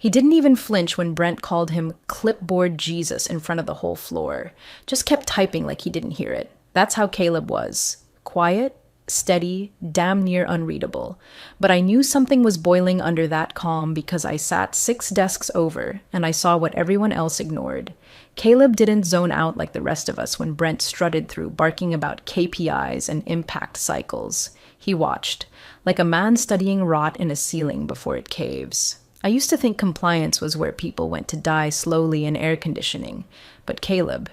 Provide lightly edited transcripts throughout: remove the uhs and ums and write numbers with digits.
He didn't even flinch when Brent called him clipboard Jesus in front of the whole floor. Just kept typing like he didn't hear it. That's how Caleb was. Quiet, steady, damn near unreadable. But I knew something was boiling under that calm because I sat 6 desks over and I saw what everyone else ignored. Caleb didn't zone out like the rest of us when Brent strutted through, barking about KPIs and impact cycles. He watched, like a man studying rot in a ceiling before it caves. I used to think compliance was where people went to die slowly in air conditioning, but Caleb,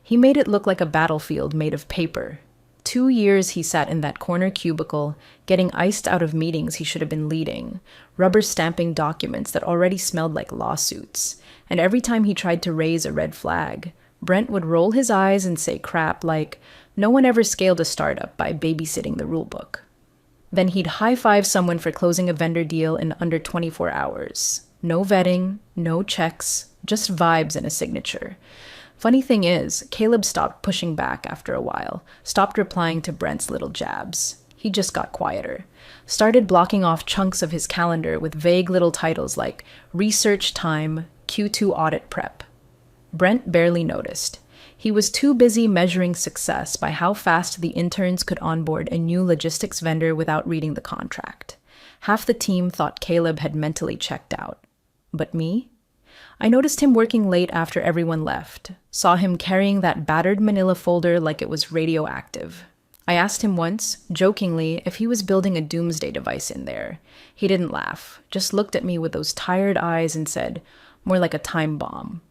he made it look like a battlefield made of paper. 2 years he sat in that corner cubicle, getting iced out of meetings he should have been leading, rubber stamping documents that already smelled like lawsuits. And every time he tried to raise a red flag, Brent would roll his eyes and say crap like, no one ever scaled a startup by babysitting the rulebook. Then he'd high-five someone for closing a vendor deal in under 24 hours. No vetting, no checks, just vibes and a signature. Funny thing is, Caleb stopped pushing back after a while, stopped replying to Brent's little jabs. He just got quieter. Started blocking off chunks of his calendar with vague little titles like Research Time, Q2 Audit Prep. Brent barely noticed. He was too busy measuring success by how fast the interns could onboard a new logistics vendor without reading the contract. Half the team thought Caleb had mentally checked out. But me? I noticed him working late after everyone left, saw him carrying that battered manila folder like it was radioactive. I asked him once, jokingly, if he was building a doomsday device in there. He didn't laugh, just looked at me with those tired eyes and said, more like a time bomb.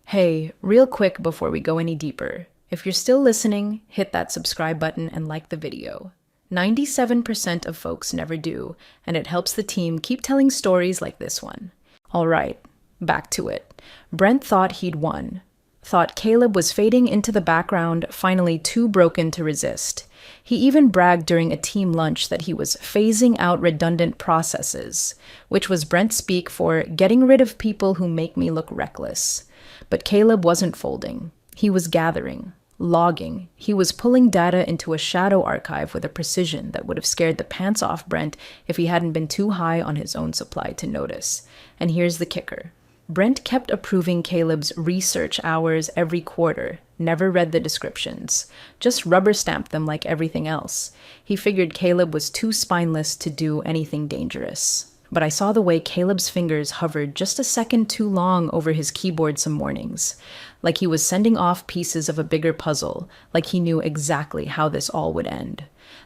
Hey, real quick before we go any deeper, if you're still listening, hit that subscribe button and like the video. 97% of folks never do, and it helps the team keep telling stories like this one. All right, back to it. Brent thought he'd won. Thought Caleb was fading into the background, finally too broken to resist. He even bragged during a team lunch that he was phasing out redundant processes, which was Brent speak for getting rid of people who make me look reckless. But Caleb wasn't folding. He was gathering, logging. He was pulling data into a shadow archive with a precision that would have scared the pants off Brent if he hadn't been too high on his own supply to notice. And here's the kicker. Brent kept approving Caleb's research hours every quarter, never read the descriptions, just rubber stamped them like everything else. He figured Caleb was too spineless to do anything dangerous. But I saw the way Caleb's fingers hovered just a second too long over his keyboard some mornings, like he was sending off pieces of a bigger puzzle, like he knew exactly how this all would end.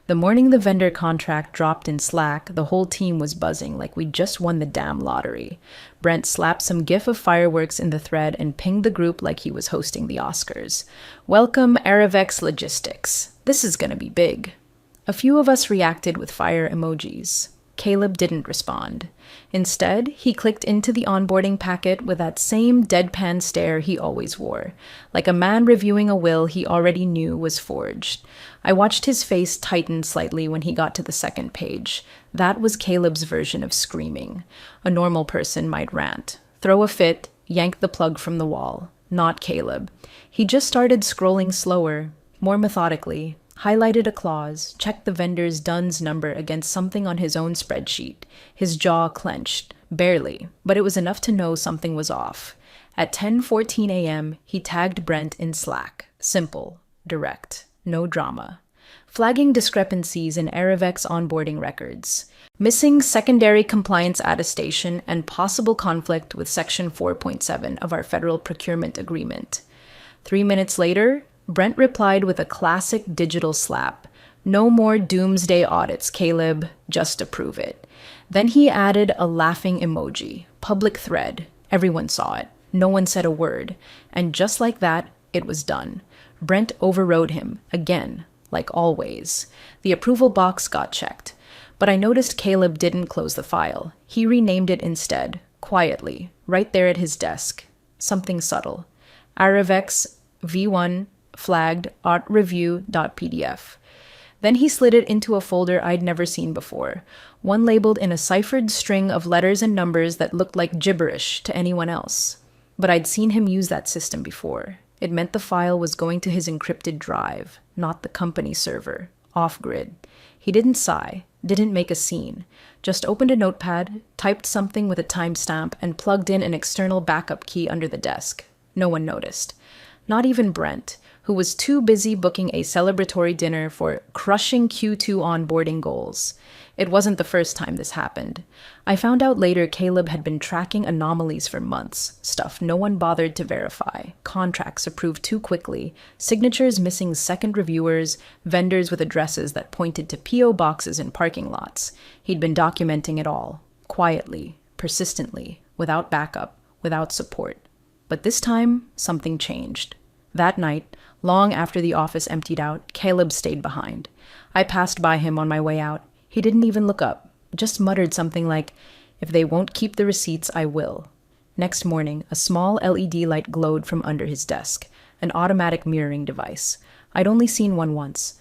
The morning the vendor contract dropped in Slack, the whole team was buzzing like we'd just won the damn lottery. Brent slapped some gif of fireworks in the thread and pinged the group like he was hosting the Oscars. Welcome, Aravex Logistics. This is gonna be big. A few of us reacted with fire emojis. Caleb didn't respond. Instead, he clicked into the onboarding packet with that same deadpan stare he always wore, like a man reviewing a will he already knew was forged. I watched his face tighten slightly when he got to the second page. That was Caleb's version of screaming. A normal person might rant, throw a fit, yank the plug from the wall. Not Caleb. He just started scrolling slower, more methodically, highlighted a clause, checked the vendor's DUNS number against something on his own spreadsheet. His jaw clenched. Barely, but it was enough to know something was off. At 10:14 a.m., he tagged Brent in Slack. Simple, direct, no drama. Flagging discrepancies in Aravex onboarding records. Missing secondary compliance attestation and possible conflict with Section 4.7 of our federal procurement agreement. 3 minutes later, Brent replied with a classic digital slap. No more doomsday audits, Caleb. Just approve it. Then he added a laughing emoji. Public thread. Everyone saw it. No one said a word. And just like that, it was done. Brent overrode him. Again. Like always. The approval box got checked. But I noticed Caleb didn't close the file. He renamed it instead. Quietly. Right there at his desk. Something subtle. Aravex V1 flagged artreview.pdf. Then he slid it into a folder I'd never seen before, one labeled in a ciphered string of letters and numbers that looked like gibberish to anyone else. But I'd seen him use that system before. It meant the file was going to his encrypted drive, not the company server, off-grid. He didn't sigh, Didn't make a scene. Just opened a notepad, typed something with a timestamp, and plugged in an external backup key under the desk. No one noticed. Not even Brent, who was too busy booking a celebratory dinner for crushing Q2 onboarding goals. It wasn't the first time this happened. I found out later Caleb had been tracking anomalies for months, stuff no one bothered to verify, contracts approved too quickly, signatures missing second reviewers, vendors with addresses that pointed to P.O. boxes in parking lots. He'd been documenting it all, quietly, persistently, without backup, without support. But this time, something changed. That night, long after the office emptied out, Caleb stayed behind. I passed by him on my way out. He didn't even look up, just muttered something like, "If they won't keep the receipts, I will." Next morning, a small LED light glowed from under his desk, an automatic mirroring device. I'd only seen one once.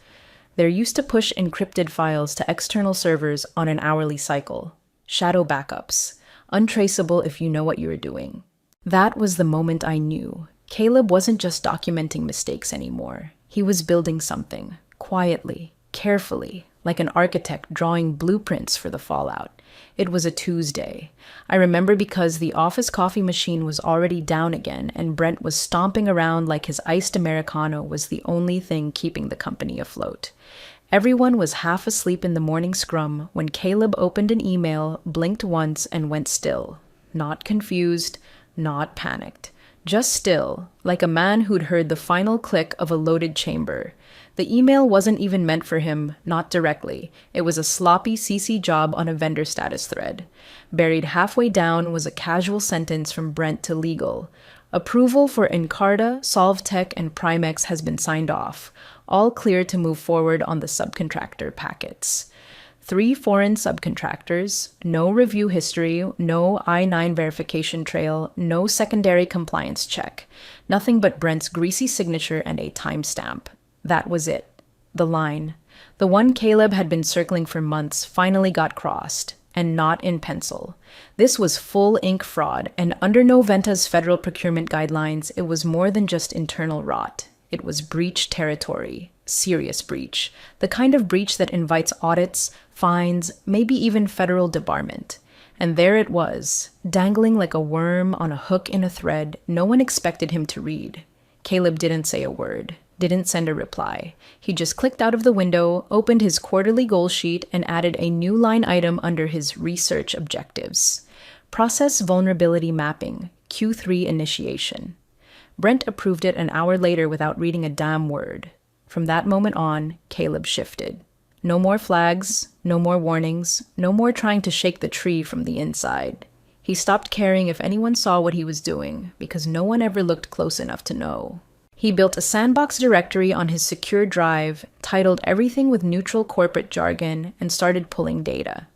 They're used to push encrypted files to external servers on an hourly cycle. Shadow backups. Untraceable if you know what you're doing. That was the moment I knew. Caleb wasn't just documenting mistakes anymore. He was building something, quietly, carefully, like an architect drawing blueprints for the fallout. It was a Tuesday. I remember because the office coffee machine was already down again and Brent was stomping around like his iced Americano was the only thing keeping the company afloat. Everyone was half asleep in the morning scrum when Caleb opened an email, blinked once, and went still. Not confused, not panicked. Just still, like a man who'd heard the final click of a loaded chamber. The email wasn't even meant for him, not directly. It was a sloppy CC job on a vendor status thread. Buried halfway down was a casual sentence from Brent to legal. Approval for Encarta, Solvtech, and Primex has been signed off. All clear to move forward on the subcontractor packets. 3 foreign subcontractors, no review history, no I-9 verification trail, no secondary compliance check. Nothing but Brent's greasy signature and a timestamp. That was it. The line. The one Caleb had been circling for months finally got crossed, and not in pencil. This was full ink fraud, and under Noventa's federal procurement guidelines, it was more than just internal rot. It was breach territory. Serious breach. The kind of breach that invites audits, fines, maybe even federal debarment. And there it was, dangling like a worm on a hook in a thread no one expected him to read. Caleb didn't say a word, didn't send a reply. He just clicked out of the window, opened his quarterly goal sheet, and added a new line item under his research objectives. Process vulnerability mapping, Q3 initiation. Brent approved it an hour later without reading a damn word. From that moment on, Caleb shifted. No more flags, no more warnings, no more trying to shake the tree from the inside. He stopped caring if anyone saw what he was doing, because no one ever looked close enough to know. He built a sandbox directory on his secure drive, titled everything with neutral corporate jargon, and started pulling data.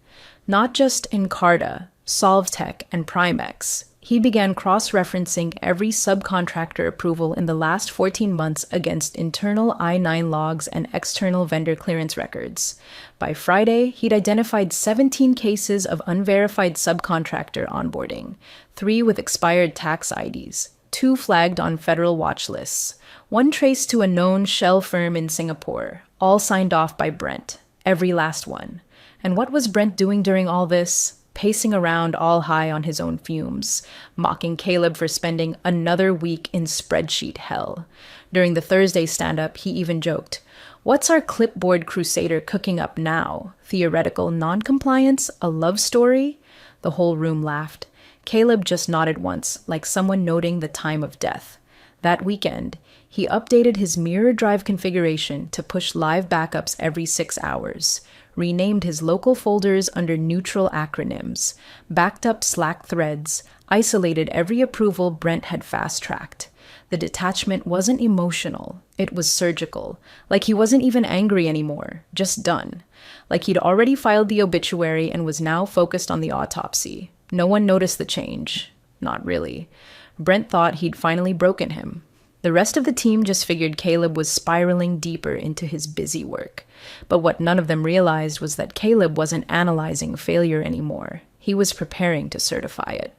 Not just Encarta, Solvtech, and Primex. He began cross-referencing every subcontractor approval in the last 14 months against internal I-9 logs and external vendor clearance records. By Friday, he'd identified 17 cases of unverified subcontractor onboarding, 3 with expired tax IDs, 2 flagged on federal watch lists, 1 traced to a known shell firm in Singapore, all signed off by Brent, every last one. And what was Brent doing during all this? Pacing around all high on his own fumes, mocking Caleb for spending another week in spreadsheet hell. During the Thursday stand-up, he even joked, "What's our clipboard crusader cooking up now? Theoretical non-compliance? A love story?" The whole room laughed. Caleb just nodded once, like someone noting the time of death. That weekend, he updated his Mirror Drive configuration to push live backups every 6 hours, renamed his local folders under neutral acronyms, backed up Slack threads, isolated every approval Brent had fast-tracked. The detachment wasn't emotional, it was surgical, like he wasn't even angry anymore, just done. Like he'd already filed the obituary and was now focused on the autopsy. No one noticed the change. Not really. Brent thought he'd finally broken him. The rest of the team just figured Caleb was spiraling deeper into his busy work. But what none of them realized was that Caleb wasn't analyzing failure anymore. He was preparing to certify it.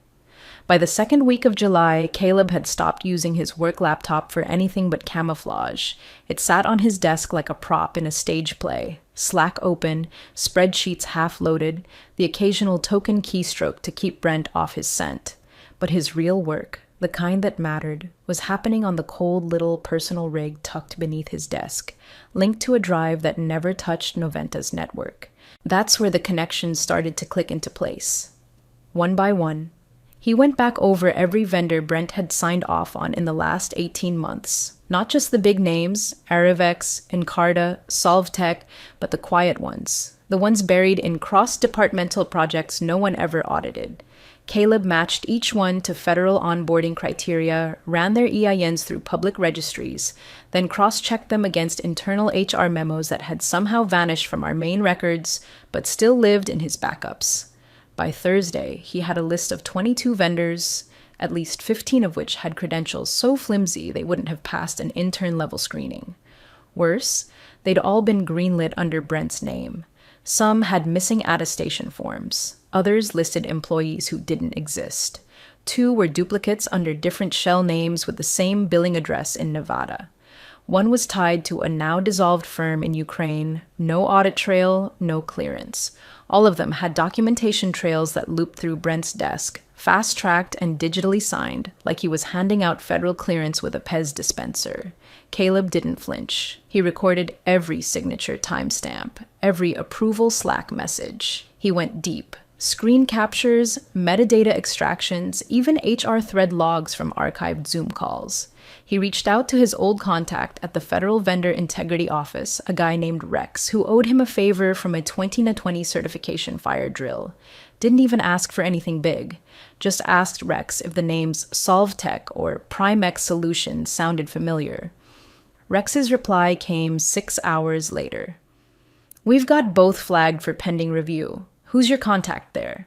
By the second week of July, Caleb had stopped using his work laptop for anything but camouflage. It sat on his desk like a prop in a stage play, Slack open, spreadsheets half loaded, the occasional token keystroke to keep Brent off his scent. But his real work, the kind that mattered, was happening on the cold little personal rig tucked beneath his desk, linked to a drive that never touched Noventa's network. That's where the connections started to click into place. One by one, he went back over every vendor Brent had signed off on in the last 18 months. Not just the big names, Arrivex, Encarta, Solvtech, but the quiet ones. The ones buried in cross-departmental projects no one ever audited. Caleb matched each one to federal onboarding criteria, ran their EINs through public registries, then cross-checked them against internal HR memos that had somehow vanished from our main records, but still lived in his backups. By Thursday, he had a list of 22 vendors, at least 15 of which had credentials so flimsy they wouldn't have passed an intern-level screening. Worse, they'd all been greenlit under Brent's name. Some had missing attestation forms. Others listed employees who didn't exist. 2 were duplicates under different shell names with the same billing address in Nevada. One was tied to a now-dissolved firm in Ukraine. No audit trail, no clearance. All of them had documentation trails that looped through Brent's desk, fast-tracked and digitally signed, like he was handing out federal clearance with a Pez dispenser. Caleb didn't flinch. He recorded every signature timestamp, every approval Slack message. He went deep. Screen captures, metadata extractions, even HR thread logs from archived Zoom calls. He reached out to his old contact at the Federal Vendor Integrity Office, a guy named Rex, who owed him a favor from a 2020 certification fire drill. Didn't even ask for anything big. Just asked Rex if the names Solvtech or Primex Solutions sounded familiar. Rex's reply came 6 hours later. "We've got both flagged for pending review. Who's your contact there?"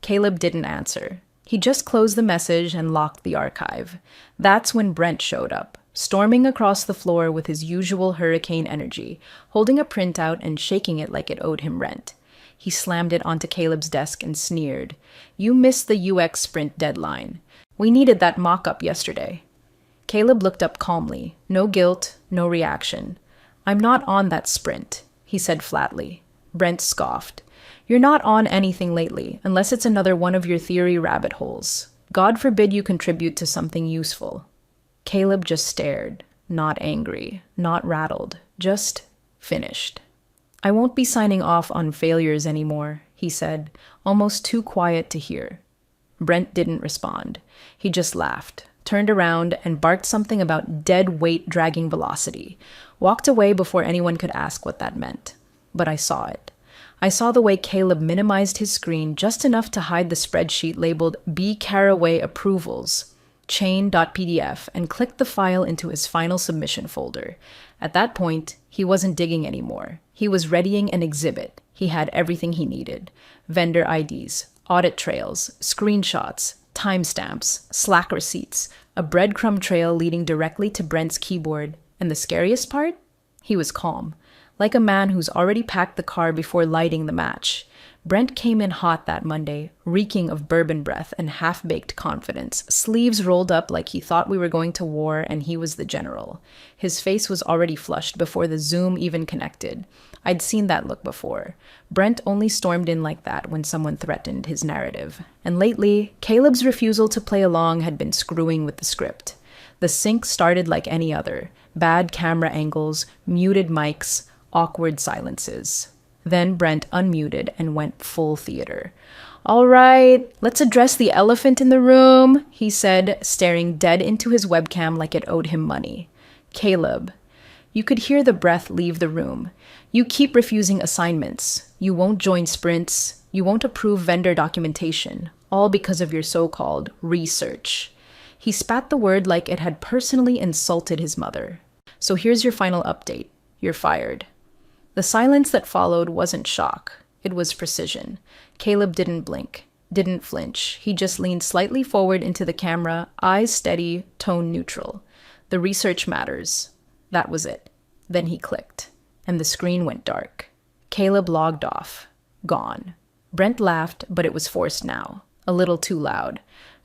Caleb didn't answer. He just closed the message and locked the archive. That's when Brent showed up, storming across the floor with his usual hurricane energy, holding a printout and shaking it like it owed him rent. He slammed it onto Caleb's desk and sneered. "You missed the UX sprint deadline. We needed that mock-up yesterday." Caleb looked up calmly. No guilt, no reaction. "I'm not on that sprint," he said flatly. Brent scoffed. "You're not on anything lately, unless it's another one of your theory rabbit holes. God forbid you contribute to something useful." Caleb just stared, not angry, not rattled, just finished. "I won't be signing off on failures anymore," he said, almost too quiet to hear. Brent didn't respond. He just laughed, turned around and barked something about dead weight dragging velocity, walked away before anyone could ask what that meant. But I saw it. I saw the way Caleb minimized his screen just enough to hide the spreadsheet labeled B. Caraway Approvals, chain.pdf, and clicked the file into his final submission folder. At that point, he wasn't digging anymore. He was readying an exhibit. He had everything he needed. Vendor IDs, audit trails, screenshots, timestamps, Slack receipts, a breadcrumb trail leading directly to Brent's keyboard. And the scariest part? He was calm. Like a man who's already packed the car before lighting the match. Brent came in hot that Monday, reeking of bourbon breath and half-baked confidence, sleeves rolled up like he thought we were going to war and he was the general. His face was already flushed before the Zoom even connected. I'd seen that look before. Brent only stormed in like that when someone threatened his narrative. And lately, Caleb's refusal to play along had been screwing with the script. The sync started like any other. Bad camera angles, muted mics, awkward silences. Then Brent unmuted and went full theater. "All right, let's address the elephant in the room," he said, staring dead into his webcam like it owed him money. "Caleb." You could hear the breath leave the room. "You keep refusing assignments. You won't join sprints. You won't approve vendor documentation, all because of your so-called research." He spat the word like it had personally insulted his mother. "So here's your final update. You're fired." The silence that followed wasn't shock. It was precision. Caleb didn't blink, didn't flinch. He just leaned slightly forward into the camera, eyes steady, tone neutral. "The research matters." That was it. Then he clicked, and the screen went dark. Caleb logged off. Gone. Brent laughed, but it was forced now. A little too loud.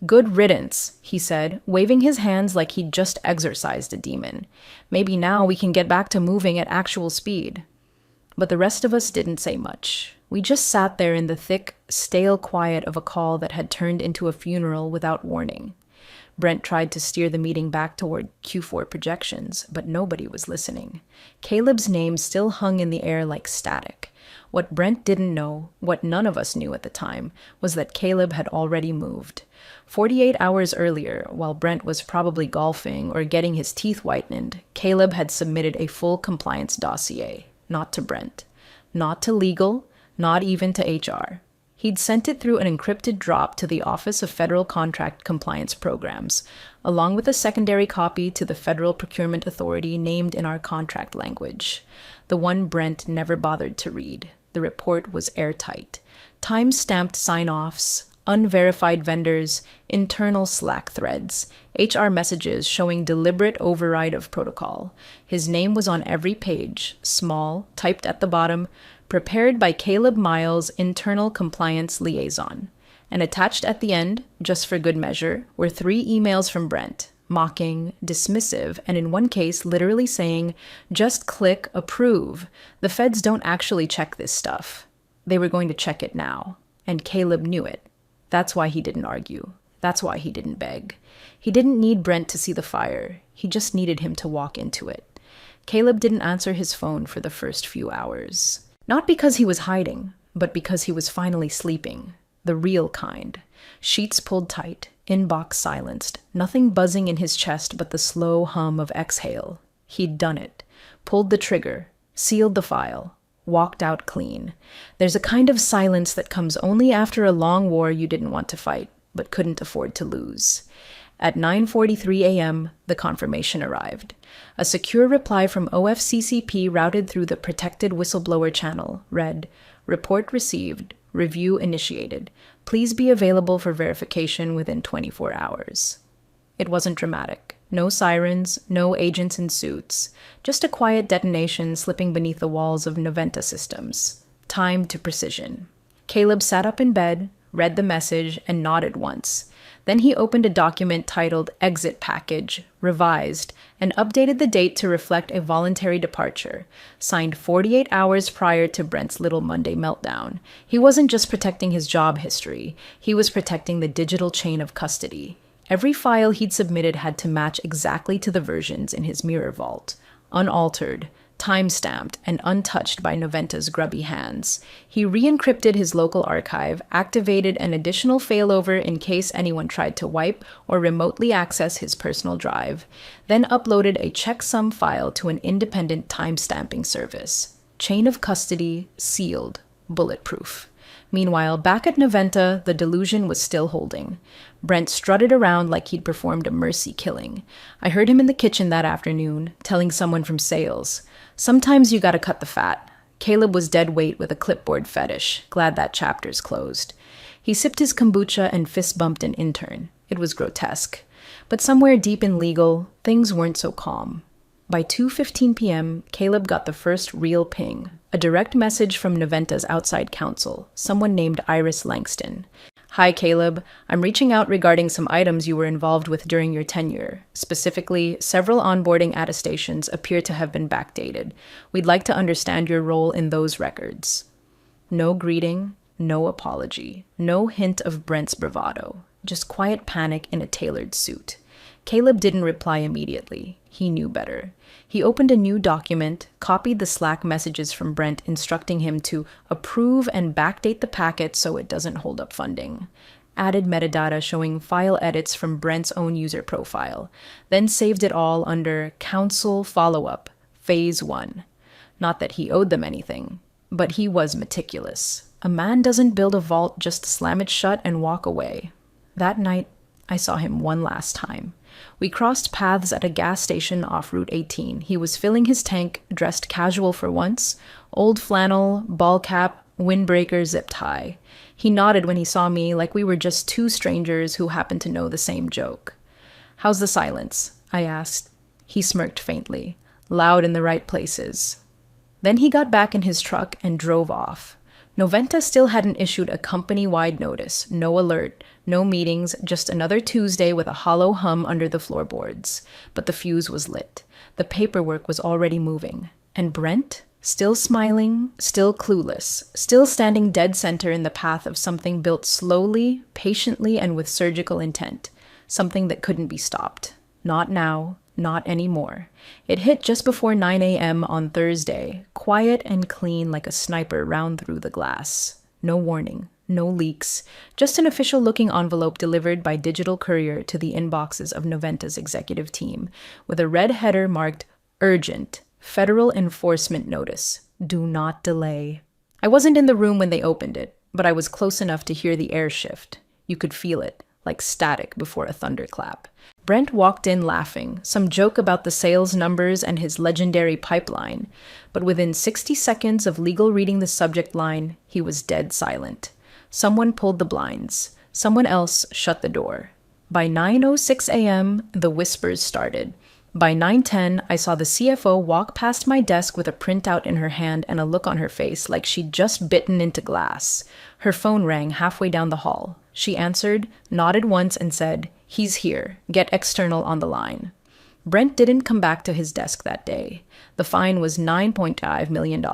"Good riddance," he said, waving his hands like he'd just exorcised a demon. "Maybe now we can get back to moving at actual speed." But the rest of us didn't say much. We just sat there in the thick, stale quiet of a call that had turned into a funeral without warning. Brent tried to steer the meeting back toward Q4 projections, but nobody was listening. Caleb's name still hung in the air like static. What Brent didn't know, what none of us knew at the time, was that Caleb had already moved. 48 hours earlier, while Brent was probably golfing or getting his teeth whitened, Caleb had submitted a full compliance dossier. Not to Brent. Not to legal, not even to HR. He'd sent it through an encrypted drop to the Office of Federal Contract Compliance Programs, along with a secondary copy to the Federal Procurement Authority named in our contract language. The one Brent never bothered to read. The report was airtight. Time-stamped sign-offs, unverified vendors, internal Slack threads, HR messages showing deliberate override of protocol. His name was on every page, small, typed at the bottom, prepared by Caleb Miles, internal compliance liaison. And attached at the end, just for good measure, were 3 emails from Brent, mocking, dismissive, and in one case literally saying, "Just click approve. The feds don't actually check this stuff." They were going to check it now, and Caleb knew it. That's why he didn't argue. That's why he didn't beg. He didn't need Brent to see the fire. He just needed him to walk into it. Caleb didn't answer his phone for the first few hours. Not because he was hiding, but because he was finally sleeping. The real kind. Sheets pulled tight, inbox silenced, nothing buzzing in his chest but the slow hum of exhale. He'd done it. Pulled the trigger. Sealed the file. Walked out clean. There's a kind of silence that comes only after a long war you didn't want to fight, but couldn't afford to lose. At 9:43 a.m., the confirmation arrived. A secure reply from OFCCP routed through the protected whistleblower channel read, "Report received. Review initiated. Please be available for verification within 24 hours." It wasn't dramatic. No sirens, no agents in suits. Just a quiet detonation slipping beneath the walls of Noventa systems. Timed to precision. Caleb sat up in bed, read the message, and nodded once. Then he opened a document titled Exit Package, Revised, and updated the date to reflect a voluntary departure, signed 48 hours prior to Brent's Little Monday meltdown. He wasn't just protecting his job history, he was protecting the digital chain of custody. Every file he'd submitted had to match exactly to the versions in his mirror vault, unaltered, time-stamped, and untouched by Noventa's grubby hands. He re-encrypted his local archive, activated an additional failover in case anyone tried to wipe or remotely access his personal drive, then uploaded a checksum file to an independent time-stamping service. Chain of custody, sealed, bulletproof. Meanwhile, back at Noventa, the delusion was still holding. Brent strutted around like he'd performed a mercy killing. I heard him in the kitchen that afternoon, telling someone from sales, "Sometimes you gotta cut the fat." Caleb was dead weight with a clipboard fetish, glad that chapter's closed. He sipped his kombucha and fist-bumped an intern. It was grotesque. But somewhere deep in legal, things weren't so calm. By 2:15 p.m., Caleb got the first real ping, a direct message from Noventa's outside counsel, someone named Iris Langston. "Hi, Caleb. I'm reaching out regarding some items you were involved with during your tenure. Specifically, several onboarding attestations appear to have been backdated. We'd like to understand your role in those records." No greeting, no apology, no hint of Brent's bravado, just quiet panic in a tailored suit. Caleb didn't reply immediately. He knew better. He opened a new document, copied the Slack messages from Brent instructing him to approve and backdate the packet so it doesn't hold up funding. Added metadata showing file edits from Brent's own user profile, then saved it all under Counsel Follow-up, Phase 1. Not that he owed them anything, but he was meticulous. A man doesn't build a vault just to slam it shut and walk away. That night, I saw him one last time. We crossed paths at a gas station off Route 18. He was filling his tank, dressed casual for once, old flannel, ball cap, windbreaker zipped high. He nodded when he saw me like we were just two strangers who happened to know the same joke. "How's the silence?" I asked. He smirked faintly. "Loud in the right places." Then he got back in his truck and drove off. Noventa still hadn't issued a company-wide notice, no alert, no meetings, just another Tuesday with a hollow hum under the floorboards. But the fuse was lit. The paperwork was already moving. And Brent? Still smiling, still clueless, still standing dead center in the path of something built slowly, patiently, and with surgical intent. Something that couldn't be stopped. Not now, not anymore. It hit just before 9 a.m. on Thursday, quiet and clean like a sniper round through the glass. No warning, no leaks, just an official-looking envelope delivered by digital courier to the inboxes of Noventa's executive team, with a red header marked Urgent. Federal Enforcement Notice. Do not delay. I wasn't in the room when they opened it, but I was close enough to hear the air shift. You could feel it, like static before a thunderclap. Brent walked in laughing, some joke about the sales numbers and his legendary pipeline, but within 60 seconds of legal reading the subject line, he was dead silent. Someone pulled the blinds. Someone else shut the door. By 9:06 a.m., the whispers started. By 9:10, I saw the CFO walk past my desk with a printout in her hand and a look on her face like she'd just bitten into glass. Her phone rang halfway down the hall. She answered, nodded once, and said, "He's here. Get external on the line." Brent didn't come back to his desk that day. The fine was $9.5 million,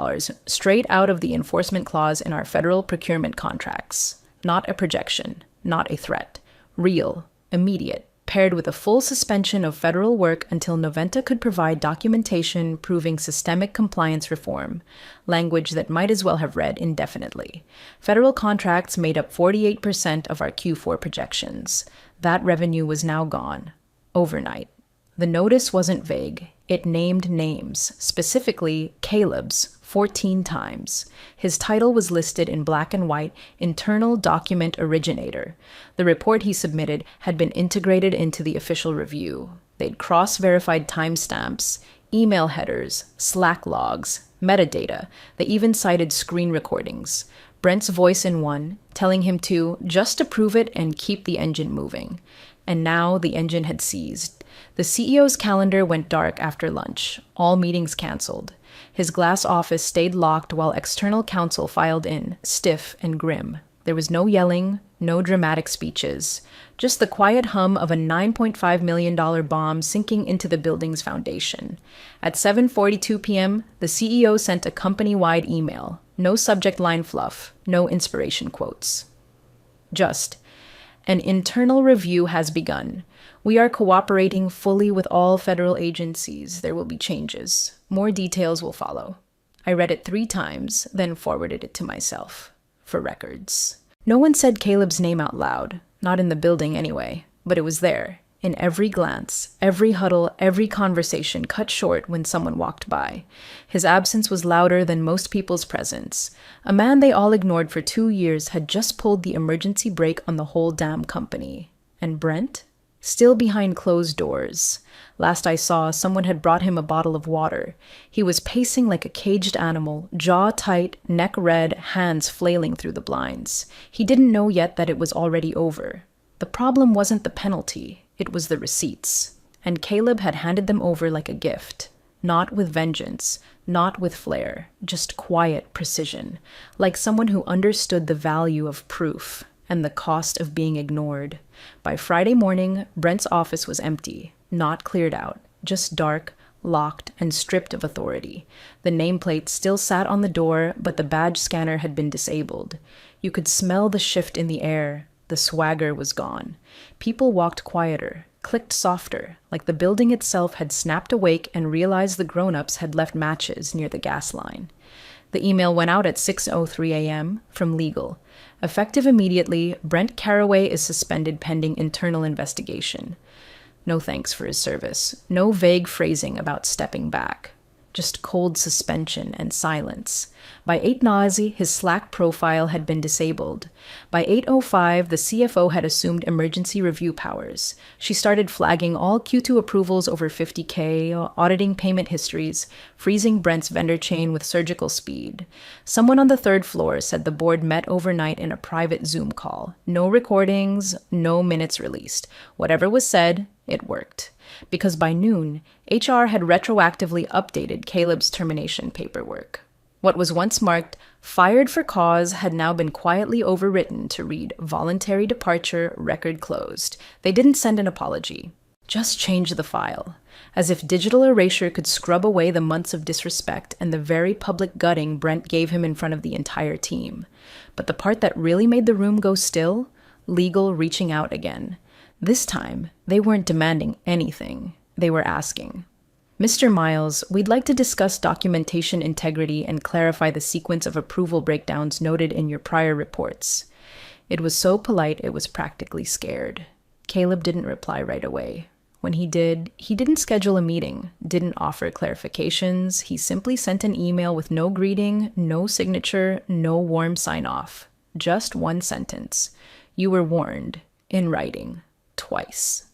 straight out of the enforcement clause in our federal procurement contracts. Not a projection, not a threat. Real, immediate, paired with a full suspension of federal work until Noventa could provide documentation proving systemic compliance reform, language that might as well have read indefinitely. Federal contracts made up 48% of our Q4 projections. That revenue was now gone. Overnight. The notice wasn't vague. It named names, specifically Caleb's, 14 times. His title was listed in black and white, Internal Document Originator. The report he submitted had been integrated into the official review. They'd cross-verified timestamps, email headers, Slack logs, metadata. They even cited screen recordings. Brent's voice in one, telling him to just approve it and keep the engine moving. And now the engine had seized. The CEO's calendar went dark after lunch, all meetings canceled. His glass office stayed locked while external counsel filed in, stiff and grim. There was no yelling, no dramatic speeches, just the quiet hum of a $9.5 million bomb sinking into the building's foundation. At 7:42 p.m., the CEO sent a company-wide email. No subject line fluff, no inspiration quotes. Just, an internal review has begun. We are cooperating fully with all federal agencies. There will be changes. More details will follow. I read it 3 times, then forwarded it to myself. For records. No one said Caleb's name out loud. Not in the building anyway. But it was there. In every glance, every huddle, every conversation cut short when someone walked by. His absence was louder than most people's presence. A man they all ignored for 2 years had just pulled the emergency brake on the whole damn company. And Brent? Still behind closed doors. Last I saw, someone had brought him a bottle of water. He was pacing like a caged animal, jaw tight, neck red, hands flailing through the blinds. He didn't know yet that it was already over. The problem wasn't the penalty, it was the receipts. And Caleb had handed them over like a gift. Not with vengeance, not with flair, just quiet precision, like someone who understood the value of proof and the cost of being ignored. By Friday morning, Brent's office was empty, not cleared out, just dark, locked, and stripped of authority. The nameplate still sat on the door, but the badge scanner had been disabled. You could smell the shift in the air. The swagger was gone. People walked quieter, clicked softer, like the building itself had snapped awake and realized the grown-ups had left matches near the gas line. The email went out at 6:03 a.m. from legal. Effective immediately, Brent Carraway is suspended pending internal investigation. No thanks for his service. No vague phrasing about stepping back. Just cold suspension and silence. By 8:00, his Slack profile had been disabled. By 8:05, the CFO had assumed emergency review powers. She started flagging all Q2 approvals over $50K, auditing payment histories, freezing Brent's vendor chain with surgical speed. Someone on the 3rd floor said the board met overnight in a private Zoom call. No recordings, no minutes released. Whatever was said, it worked. Because by noon, HR had retroactively updated Caleb's termination paperwork. What was once marked Fired for cause had now been quietly overwritten to read voluntary departure, record closed. They didn't send an apology. Just change the file. As if digital erasure could scrub away the months of disrespect and the very public gutting Brent gave him in front of the entire team. But the part that really made the room go still? Legal reaching out again. This time, they weren't demanding anything. They were asking, Mr. Miles, we'd like to discuss documentation integrity and clarify the sequence of approval breakdowns noted in your prior reports. It was so polite it was practically scared. Caleb didn't reply right away. When he did, he didn't schedule a meeting, didn't offer clarifications. He simply sent an email with no greeting, no signature, no warm sign-off. Just one sentence. You were warned, in writing, twice.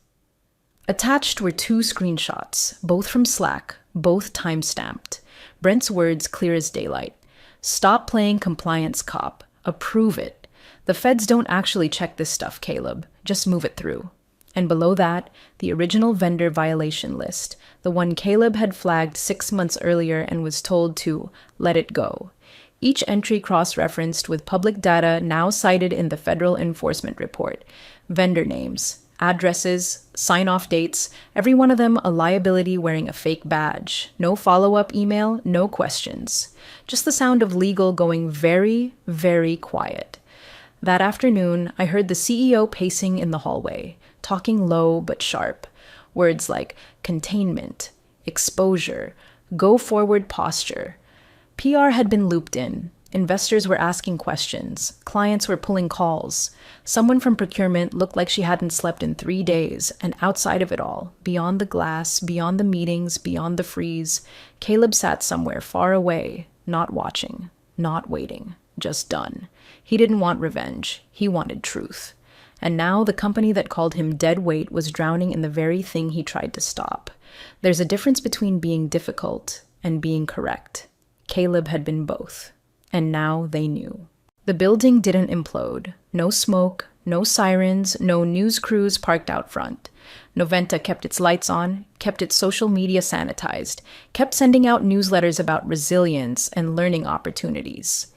Attached were 2 screenshots, both from Slack, both time-stamped. Brent's words clear as daylight. Stop playing compliance cop. Approve it. The feds don't actually check this stuff, Caleb. Just move it through. And below that, the original vendor violation list, the one Caleb had flagged 6 months earlier and was told to let it go. Each entry cross-referenced with public data now cited in the Federal Enforcement Report. Vendor names, addresses, sign-off dates, every one of them a liability wearing a fake badge. No follow-up email, no questions. Just the sound of legal going very, very quiet. That afternoon, I heard the CEO pacing in the hallway, talking low but sharp. Words like containment, exposure, go-forward posture. PR had been looped in. Investors were asking questions. Clients were pulling calls. Someone from procurement looked like she hadn't slept in 3 days, and outside of it all, beyond the glass, beyond the meetings, beyond the freeze, Caleb sat somewhere far away, not watching, not waiting, just done. He didn't want revenge. He wanted truth. And now the company that called him dead weight was drowning in the very thing he tried to stop. There's a difference between being difficult and being correct. Caleb had been both. And now they knew. The building didn't implode. No smoke, no sirens, no news crews parked out front. Noventa kept its lights on, kept its social media sanitized, kept sending out newsletters about resilience and learning opportunities.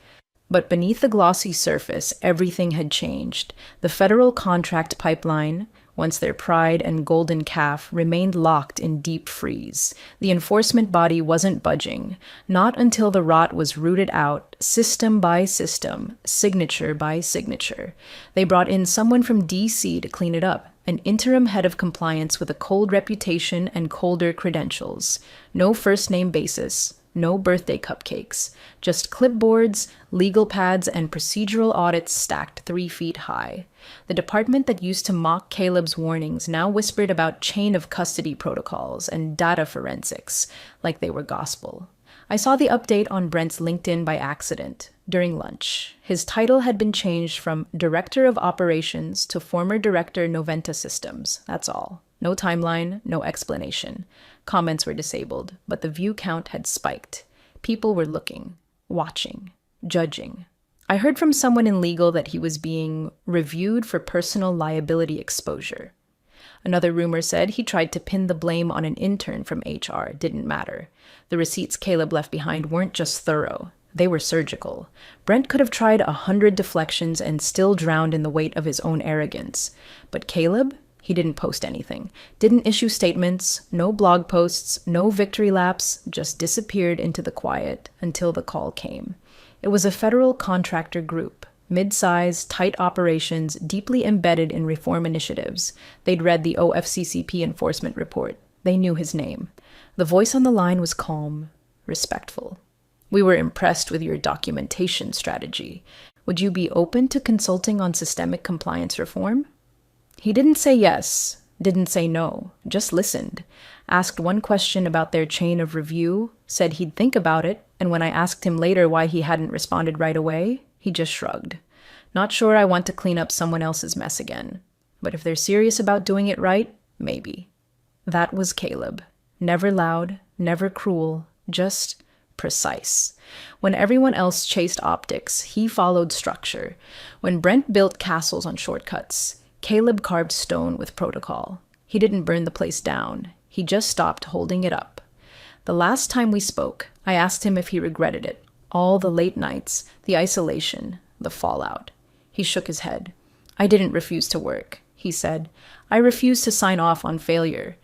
But beneath the glossy surface, everything had changed. The federal contract pipeline, once their pride and golden calf, remained locked in deep freeze. The enforcement body wasn't budging, not until the rot was rooted out, system by system, signature by signature. They brought in someone from D.C. to clean it up, an interim head of compliance with a cold reputation and colder credentials. No first-name basis. No birthday cupcakes, just clipboards, legal pads, and procedural audits stacked 3 feet high. The department that used to mock Caleb's warnings now whispered about chain of custody protocols and data forensics, like they were gospel. I saw the update on Brent's LinkedIn by accident, during lunch. His title had been changed from Director of Operations to former Director Noventa Systems, that's all. No timeline, no explanation. Comments were disabled, but the view count had spiked. People were looking, watching, judging. I heard from someone in legal that he was being reviewed for personal liability exposure. Another rumor said he tried to pin the blame on an intern from HR. Didn't matter. The receipts Caleb left behind weren't just thorough. They were surgical. Brent could have tried 100 deflections and still drowned in the weight of his own arrogance. But Caleb? He didn't post anything, didn't issue statements, no blog posts, no victory laps, just disappeared into the quiet until the call came. It was a federal contractor group, mid-sized, tight operations, deeply embedded in reform initiatives. They'd read the OFCCP enforcement report. They knew his name. The voice on the line was calm, respectful. We were impressed with your documentation strategy. Would you be open to consulting on systemic compliance reform? He didn't say yes, didn't say no, just listened. Asked one question about their chain of review, said he'd think about it, and when I asked him later why he hadn't responded right away, he just shrugged. Not sure I want to clean up someone else's mess again. But if they're serious about doing it right, maybe. That was Caleb. Never loud, never cruel, just precise. When everyone else chased optics, he followed structure. When Brent built castles on shortcuts, Caleb carved stone with protocol. He didn't burn the place down. He just stopped holding it up. The last time we spoke, I asked him if he regretted it. All the late nights, the isolation, the fallout. He shook his head. I didn't refuse to work, he said. I refused to sign off on failure.